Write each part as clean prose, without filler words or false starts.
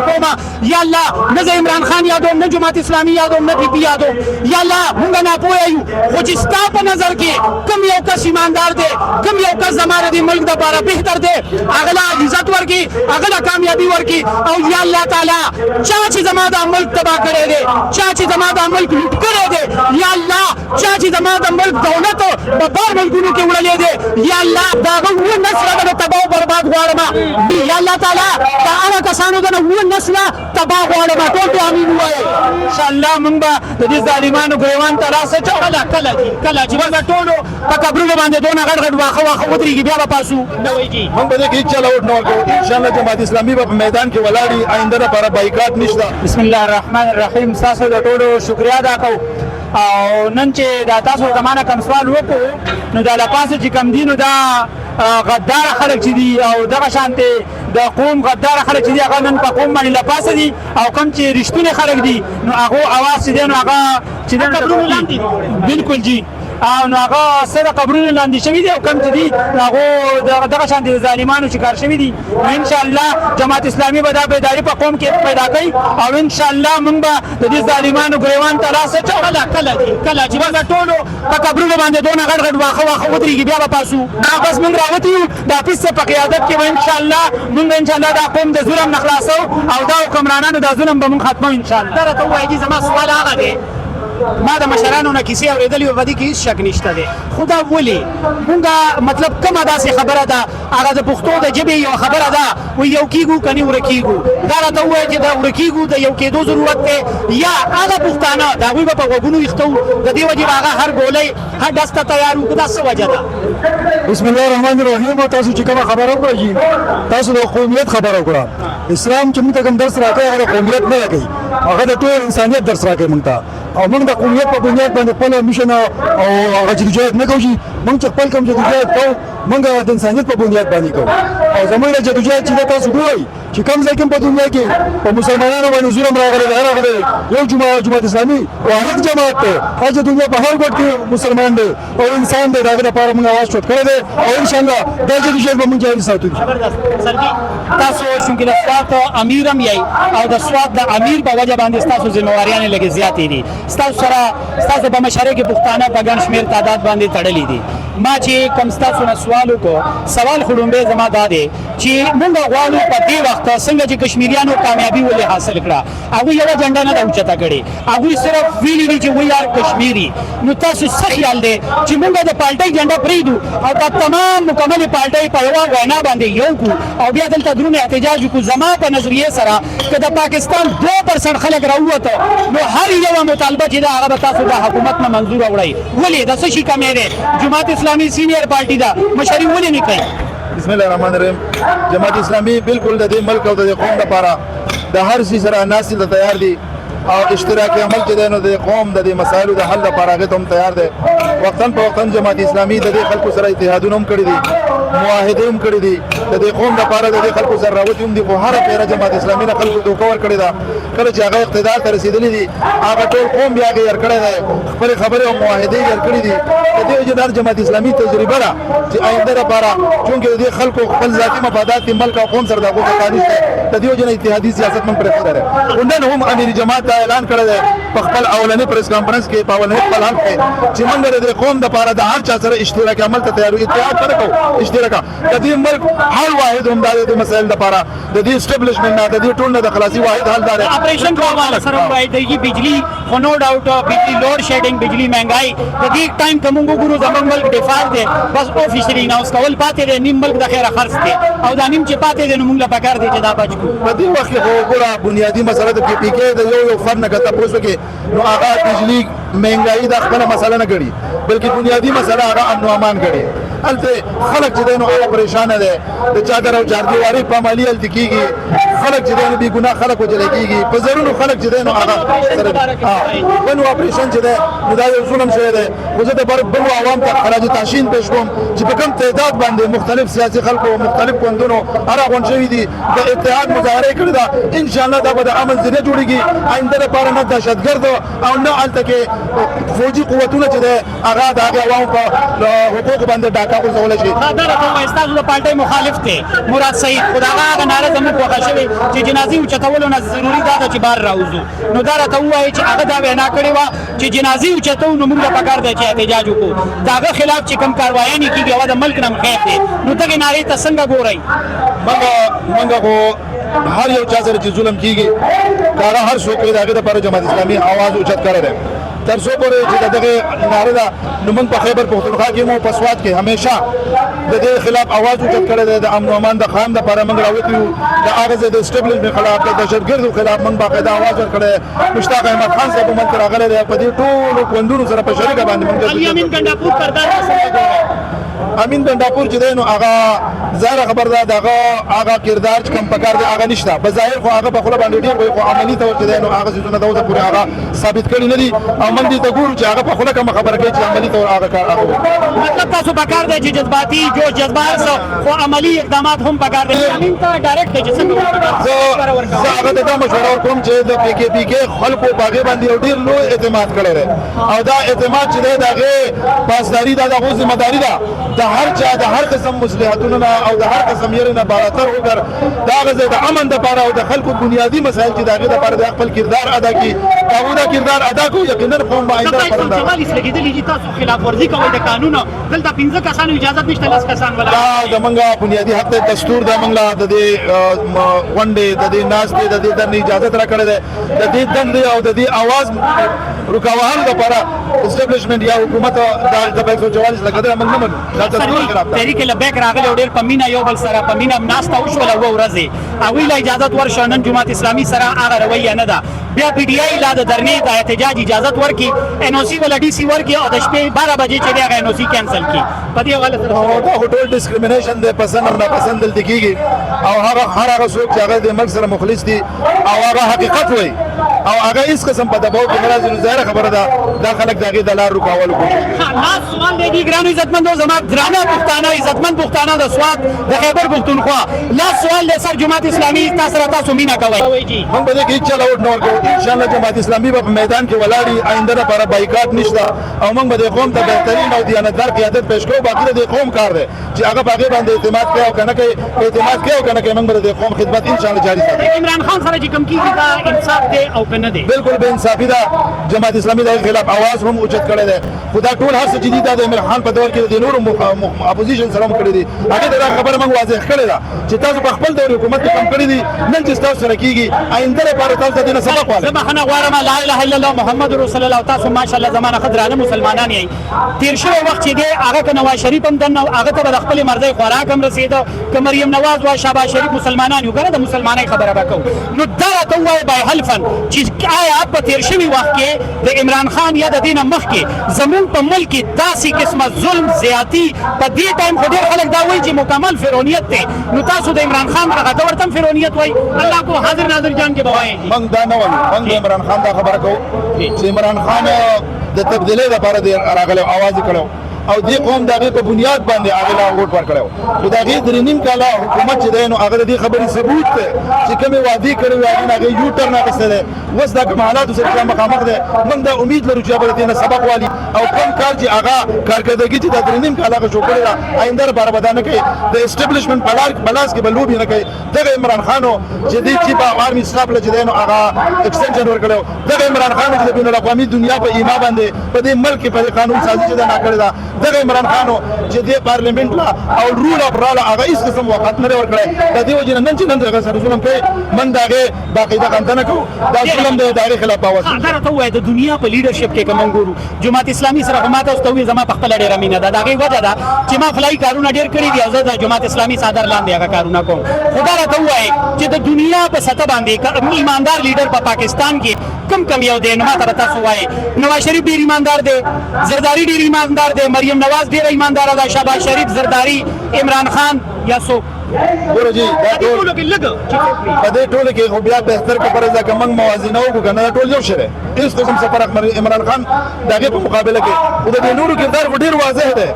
کوم یا الله نه زه عمران خان یادوم نه جماعت اسلامي یادوم نه پی پی یادوم یا الله مونږ ناپوهه یو خو چې ستا په نظر کې کوم یو کس ایماندار دی کوم یو کس زما د ملک دپاره بهتر دی هغه له عزت ورکړي هغه له کامیابي ورکړي او یا الله تعالی چا چې زما دا ملک تباه کړی دی چا چې زما دا ملک لوټ کړی دی یا الله چا چې زما د ملک دولت په بار ملکونو کې وړلی دی یا الله د هغه اووه نسله به د تباه او برباد غواړم یا الله تعالی د هغه کسانو د نه اووه نسله تباه غواړم ټول به امین ووایئ انشاءالله موږ به د دې ظالمانو ګریوان ته راسچو کله چې به ټولو په قبرونو باندې دونه غټ غټ واښه ودرېږي بیا به پاسو نه وایي موږ به دې کې هېڅ چل اوټ نه ورکوو انشاءالله جماعت اسلامي به په میدان کې ولاړي آینده لپاره بایکاټ نشته بسم الله الرحمن الرحیم ستاسو د ټولو شکریا ادا کوو او نن چې دا تاسو زمانه کوم سوال وکړو نو دا لپاسه چې کم دي نو دا غدار خلک چې دي او دغه شانتې د قوم غدار خلک چې دي هغه نن په قوم باندې لپاسه دي او کوم چې رښتونی خلک دي نو هغو اواز چې دی نو هغه چې دی بالکل جی او نو هغه سره قبرونه لاندې شوي دي او کوم چې دي هغو دغه شانتې د ظالمانو شکار شوي دي نو انشاءالله جماعت اسلامي به دا بیداري په قوم کې پیدا کوي او انشاءالله موږ به د دې ظالمانو ګریوان ته راسچو کله چې به ټولو په قبرونو باندې دونه غټ غټ واښه ودرېږي بیا به پاسو دا بس موږ راوتي یو د حافظ صاحب په قیادت کې به انشاءالله موږ انشاءالله دا قوم د ظلم نه خلاصو او دا حکمرانانو دا ظلم به موږ ختمو انشاءالله دا راته ووایي زما سوال هغه دی ما د مشرانو نه کیسې اورېدلې وې په دې کې هېڅ شک نشته دی خو دا ولې مونږ مطلب کومه داسې خبره ده هغه د پښتو د ژبې یوه خبره ده وایي یو کېږو که نه ورکېږو دا راته ووایه چې د ورکېږو د یو کېدو ضرورت دی یا هغه پښتانه د هغوی به په غوږونو ایښته وو د دې وجې به هغه هر ګولۍ هر ډز ته تیار وو که دا څه وجه ده بسم الله الرحمن الرحیم تاسو چې کومه خبره وکړه تاسو د قومیت خبره وکړه اسلام چې موږ ته کوم درس راکوي هغه قومیت نه راکوي هغه د ټول انسانیت درس راکوي موږ ته او موږ د قومیت په بنیاد باندې خپل میشن او هغه جدوجہد نه کوو موږ چې خپل کوم جدوجہد کوو موږ د انسانیت په بنیاد باندې کوو او زموږ د جدوجہد چې تاسو ګورئ چې کوم ځای کې په دنیا کې په مسلمانانو باندې ظلم راغلی دی راغلی یو جماعت اسلامي واحد جماعت دی هر دنیا په هر ګوټ کې مسلمان دی او انسان دی د هغې لپاره موږ اواز چوت کړی دی او انشاءالله دا جدوجہد به موږ جاري ساتو تاسو چونکې د سوات امیر هم یئ او د سوات د امیر په وجه باندې ستاسو ذمهواریانې لږې زیاتې دي ستاسو سره ستاسو په مشرۍ کې پښتانه په ګڼ شمېر تعداد باندې تړلي دي ما چې کوم ستاسو نه سوال وکړو سوال خو لومبی زما دا دی چې موږ غواړو په دې وخت څنګه چې کشمیریانو کامیابي ولې حاصل کړه هغوی یوه جنډه نه ده اوچته کړې هغوی صرف ویلي دي چې وی آر کشمیري نو تاسو څه خیال دی چې موږ د پالټۍ جنډه پرېږدو او دا تمام مکملې پالټۍ په یوه وینا باندې یو کړو او بیا دلته دروند احتجاج وکړو زما په نظریې سره که د پاکستان 2% خلک راووته نو هر یوه مطالبه چې ده هغه به تاسو د حکومت نه منظوره وړئ ولې د څه شي کمی دی جماعت اسلامي سینیر پارټي ده مشري ولې نه کوي بسم الله الرحمن الرحیم جماعت اسلامي بالکل د دې ملک او د دې قوم لپاره د هر شي سره ناصر ته تیار دي او اشتراکي عمل چې دی نو د قوم د دې مسایلو د حل لپاره هغې ته هم تیار دی وقتاً په وقتاً جماعت اسلامي د دې خلکو سره اتحادونه هم کړي دي معاهدې هم کړي دي د دې قوم لپاره د دې خلکو سره راوتي هم دي خو هره پیره جماعت اسلامي نه خلکو دوکه ورکړې ده کله چې هغه اقتدار ته رسېدلي دي هغه ټول قوم بیا هغې یېر کړی دی خپلې خبرې او معاهدې یېر کړي دي د دې وجې دا جماعت اسلامي تجربه ده چې آینده لپاره چونکې د دې خلکو خپل ذاتي مفادات دي ملک او قوم سره د هغو تقاضي دی د دې وجې نه اتحادي سیاست موږ پرېښودی دی خو نن هم امیر جماعت دا اعلان کړی دی په خپل اولنۍ پریس کانفرنس کې په اولنۍ خپل حلف کې چې موږ د دې قوم دپاره د هر چا سره اشتراکي عمل ته تیار یو اتحاد ته نه کوو اشتراکه د دې ملک هر واحد هم دا د مسایل دپاره د دې اسټبلشمنټ نه د دې ټول نه د خلاصي واحد حل دا دی اپریشن کو حواله سره وایي دی بجلی خو نو ډاوټ بجلی لوډ شیډینګ بجلی مهنګای د دې ټایم ته موږ ګورو زموږ ملک ډیفالټ دی بس افیشلی اناونس کول پاتې دی نیم ملک د خیره خرڅ دی او دا نیم چې پاتې دی نو موږ له پکار دی چې دا بچ کړو په دې وخت کې خو ګوره بنیادي مسله د پی پی کې د یو فرد نه که تپوس وکړې نو هغه بجلی مهنګایي دا خپله مسله نه ګڼي بلکې بنیادي مسله هغه امن و امان ګڼي هلته خلک چې دی نو هغه پریشانه دی د چادر او چاردیوارۍ پامالي هلته کېږي خلک چې دی نو بېګناه خلک وژلی کېږي په زرونو خلک چې دی نو هغه بل اپریشن چې دی نو دا یو ظلم شوی دی خو زه د بلو عوام ته خراج تحسین پیش کوم چې په کوم تعداد باندې مختلف سیاسي خلکو مختلف ګوندونو هره غونډ شوي دي د اتحاد مظاهره یې کړې ده انشاءالله دا به د امن ذریعه جوړېږي آینده لپاره نه دهشتګرد او نه هلته کې فوجي قوتونه چې دی هغه د هغې عوامو په حقوقو باندې ډاکه غورځولی شي دا راته ووایي ستاسو د پارټۍ مخالف دی مراد سعید خو د هغه ناره زموږ خوښه شوې چې جنازې اوچتولو نه ضروري دا ده چې بار راوځو نو دا راته ووایي چې هغه دا وینا کړې وه چې جنازې اوچتو نو موږ ته پکار دی چې احتجاج وکړو د هغه خلاف چې کوم کاروایانې کېږي هغه د ملک نه خیر دی نو دغې نارې ته څنګه ګورئ منګه خو هر یو چا سره چې ظلم کیږي هغه هر څوک د هغې دپاره جماعت اسلامي आवाज اوچت کړی دی تر څو پورې چې د دغې نارې ده نو موږ په خیبر پښتونخوا کې مو په سوات کې همیشه د دې خلاف आवाज اوچت کړی دی د امن و امان د قیام دپاره موږ راوتي یو د هغه ځای د اسټبلشمنټ خلاف د دهشتګردو خلاف موږ باقاعده आवाज ورکړی مشتاق احمد خان صاحب هم هلته راغلی دی په دې ټولو ګوندونو سره په شریکه باندې موږ الیمین ګنډاپور کردار څنګه ګورئ امین ګنډاپور چې دی نو هغه ظاهره خبر ده دغه هغه کردار چې کوم پکار دی هغه نشته بظاهر خو هغه په خوله باندې ډېر وایي خو عملي طور چې دی نو هغه څیزونه د اوسه پورې هغه ثابت کړي نه دي او موږ دې ته ګورو چې هغه په خوله کومه خبره کوي چې عملي طور هغه کار هغه مطلب تاسو پکار دی چې جذباتي جوش جذبات خو عملي اقدامات هم پکار دی امین ته ډایرکټ دی چې څنګه زه هغه ته دا مشوره ورکوم چې د پی کې خلکو باغې باندې یو ډېر لوی اعتماد کړی دی او دا اعتماد چې دی د هغې پاسداري ده د هغو ذمهداري ده د هر چا د هر قسم مصلحتونو نه او د هر قسم یېرې نه بالاتر وګر دا هغه ځای د امن دپاره او د خلکو بنیادي مسایل چې د هغې دپاره د خپل کردار ادا کړي هغوی دا کردار ادا کړو یقینا قوم به آینده لپاره لګېدلي چې تاسو خلاف ورزي کوئ د قانون دلته 15 کسانو اجازت نشته 10 کسان ولا دا زمونږ بنیادي حق دی دستور دی موږ له د دې غونډې د دې ناستې د دې دندې اجازت راکړی دی د دې دندې او د دې اواز رکاوهلو دپاره اسټبلشمنټ یا حکومت د 144 لکه دا موږ نه منو دا دستور خلاف دی تحریک لبیک راغلی او ډېر په مینه یو بل سره په مینه ناسته وشوله اوه ورځې هغوی له اجازت ورشه نن جماعت اسلامي سره هغه رویه نه ده بیا پی ډي آی لا د درنې د احتجاج اجازت ورکړي ان او سي ولا ډي سي ورکړي او د شپې 12 بجې چې دی هغه ان او سي کینسل کړي په دې حواله سره دا ټول ډسکریمینیشن دی پسند او ناپسند دلته کېږي او هر هغه څوک چې هغه د ملک سره مخلص دي او هغه حقیقت وایي او هغه هیڅ قسم په دباو کې نه راځي نو ظاهره خبره ده دا خلک د هغې د لار رکاولو کوشش کوي لاس سوال دی ګرانو عزتمندو زما ګرانه پښتانه عزتمند پښتانه د سوات د خیبر پښتونخوا لاس سوال دی سر جماعت اسلامي تاسو مینه کوئ موږ به دې کې هېڅ چل اوټ نه ورکوو انشاءالله جماعت اسلامي به په میدان کې ولاړي آینده لپاره بایکاټ نشته او موږ به دې قوم ته بهترین او دیانتدار قیادت پیش کوو باقي د دې قوم کار دی چې هغه په هغې باندې اعتماد کوي او که نه کوي اعتماد کوي او که نه کوي موږ به د دې قوم خدمت انشاءالله جاري ساتو عمران خان سره چې کوم کېږي دا انصاف دی او که نه دی بالکل بے انصافي ده جماعت اسلامي د هغې خلاف اواز هم اوچت کړی دی خو دا ټول هر څه چې دي دا د عمران خان په دور کې د نورو اپوزیشن سره هم کړي دي هغې ته دا خبره موږ واضح کړې ده چې تاسو په خپل دور حکومت کې کم کړي دي نن چې ستاسو سره کېږي آینده لپاره تاسو ته دې نه سبق واخلئ زه بخښنه غواړم لا اله الا الله محمد رسول الله تاسو ماشاءالله زمانه ښه درانه مسلمانان یئ تېر شوی وخت چې دی هغه که نواز شریف هم دننه هغه ته به د خپلې مرضۍ خوراک هم رسېده که مریم نواز وه شهباز شریف مسلمانان یو که نه د مسلمانۍ خبره به کوو نو دا راته ووایه بای حلفن چې آیا په تېر شوي وخت کې د عمران خان یا د دې نه مخکې زموږ په ملک کې داسې قسمه ظلم زیاتي په دې ټایم خو ډېر خلک دا وایي چې مکمل فرعونیت دی نو تاسو د عمران خان هغه ته ورته هم فرعونیت وایي الله کو حاضر ناظر جان کې به وایي موږ دا نه وایو موږ د عمران خان دا خبره کوو چې عمران خان د تبدیلۍ لپاره دی راغلی اواز یې کړی او دې قوم د هغې په بنیاد باندې هغې له ووټ ورکړی و خو د هغې 3.5 کاله حکومت چې دی نو هغه د دې خبرې ثبوت دی چې کومې وعدې کړې وې هغې نه هغې یو ټرن اخیستی دی اوس دا کوم حالاتو سره چې مخامخ دی موږ دا امید لرو چې هغه به د دې نه سبق والي او کوم کار چې هغه کارکردګي چې دا 3.5 کاله هغه شو کړې ده آینده لپاره به دا نه کوي د اسټبلشمنټ په لاس کې به لوبې نه کوي دغه عمران خان و چې دې چې په آرمي سټاف له چې دی نو هغه ایکسټنشن ورکړی و دغه عمران خان چې د بین الاقوامي دنیا په ایما باندې په دې ملک کې په قانون سازي چې دا ناکړې ده دغه عمران خان چې د پارلیمنت لا او رول اف را لا هغه هیڅ قسم وخت نه ورکړی د دې وجه نن چې نن دغه سره ظلم کوي من دا هغې باقاعده غندنه کوو دا ظلم دی د هغې خلاف اواز دا راته ووایه د دنیا په لیډرشپ کې که موږ ګورو جماعت اسلامي سره خو ما تاسو ته ووایي زما په خپله ډېره مینه ده د هغې وجه ده چې ما فلایي کارونه ډېر کړي دي او زه د جماعت اسلامي څادر لاندې هغه کارونه کوم خو دا راته ووایه چې د دنیا په سطح باندې ایماندار لیډر په پاکستان کې کم یو دی نو ما ته به تاسو وایي نواز شریف ډېر ایماندار دی زرداري ډېر ایماندار دی مریم نواز ډېره ایمانداره ده شهباز شریف زرداري عمران خان یا څوک ګوره جي دا ټول په دې ټولو کې خو بیا بهتر که فرض ده که موږ موازنه وکړو که نه دا ټول یو شی دی هېڅ قسم څه فرق عمران خان د هغې په مقابله کې خو د دې نورو کردار خو ډېر واضح دی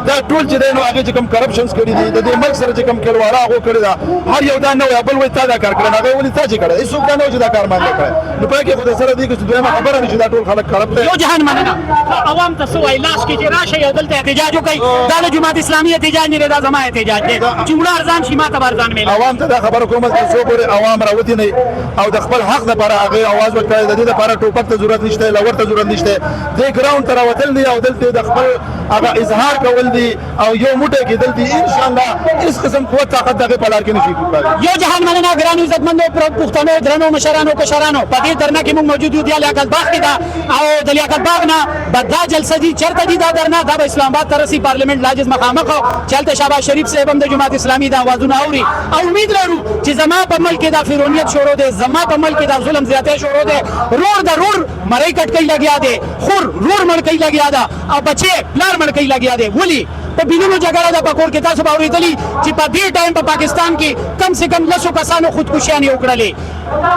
دا ټول چې دی نو هغې چې کوم کرپشنز کړي دي د دې ملک سره چې کوم کلواړه هغو کړې ده هر یو دا نه وایي بل وایي تا دا کار کړی هغه ولې تا چې کړی هېڅوک دا نه وایي چې دا کار ما نه کړی نو په کې خو د سره دې کې چې دویمه خبره نه چې دا ټول خلک کرپ دی یو جهان مننه عوام ته څه وایي لاس کې چې راشئ او دلته احتجاج وکړئ دا د جماعت اسلامي احتجاج نه دی دا زما احتجاج دی چې ولاړ ځان ارزان شي ما ته ارزان میل عوام ته دا خبره کوم چې څو پورې عوام راوتی نه او د خپل حق لپاره هغه आवाज ورکړي د دې لپاره ټوپک ته ضرورت نشته لور ته ضرورت نشته د ګراوند ته راوتل دي او دلته د خپل هغه اظهار کول دي او یو موټی کېدل دي ان شاء الله هیڅ قسم قوت طاقت دغه په لار کې نشي کېدای. یو جهان مننه ګرانو عزتمندو پښتنو درنو مشرانو کشرانو په دې درنه کې موږ موجود یو د لیاقت باغ کې دا او د لیاقت باغ نه بدا جلسه دي چرته دي دا درنه دا اسلام آباد ترسي پارلیمنت لاجز مخامخ چلته شهباز شریف صاحب هم د جماعت اسلامي دا आवाजونه اوري او امید لرو چې زما په ملک دا فرونیت شروع ده زما په ملک دا ظلم زیاته شروع ده رور د رور مړی کټکۍ لګیا ده خور رور مړکۍ لګیا ده او بچي پلار مړکۍ لګیا ده ولی په بینونو جګړه د پکور کې تاسو باورې دلی چې په دې ټایم په پاکستان کې کم سے کم لسو کسانو خودکشیانې وکړلې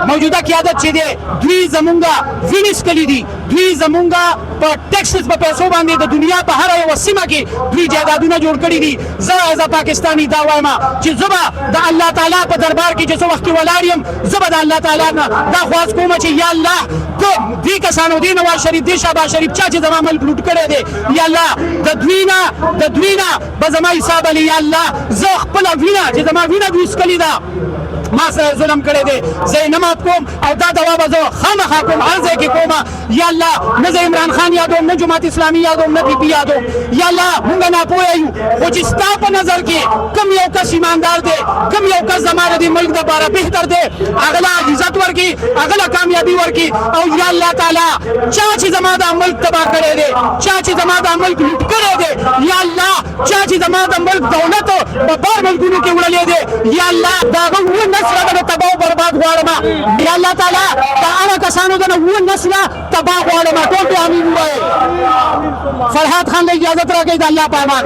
موجوده قیادت چې دی دوی زمونږه وینس کلی دي دوی زمونږه په ټیکسز په پیسو باندې د دنیا په هر یو سیمه کې دوی جایدادونه جوړ کړي دي زه ایز پاکستانی دا وایم چې زبا د الله تعالی په دربار کې چې څو وخت ولاړ یم زبا د الله تعالی نه دا خواست کوم چې یا الله دې کسانو دې نواز شریف دې شهباز شریف چا چې زما ملک لوټ کړی دی یا الله د دوی نه به زما حساب علی یا الله زه خپله وینه چې زما وینه دوی څکلې ده ما سره ظلم کړی دی زه نه مات کوم او دا دوا به زه خامخا کوم هر ځای کې کوم یا الله نه زه عمران خان یادوم نه جماعت اسلامي یادوم نه پی پی یادوم یا الله مونږ ناپوهه یو خو چې ستا په نظر کې کم یو کس ایماندار دی کم یو کس زما د ملک دپاره بهتر دی هغه له عزت ورکړي هغه له کامیابي ورکړي او یا الله تعالی چا چې زما دا ملک تباه کړی دی چا چې زما دا ملک لوټ کړی دی یا الله چا چې زما د ملک دولت په بار ملکونو کې وړلی دی یا الله د هغه اووه نسله به د تباه او برباد غواړم یا الله تعالی د هغه کسانو د اووه نسله تباه غواړم ټول به امین ووایئ فرحات خان له اجازت راکړئ د الله په امان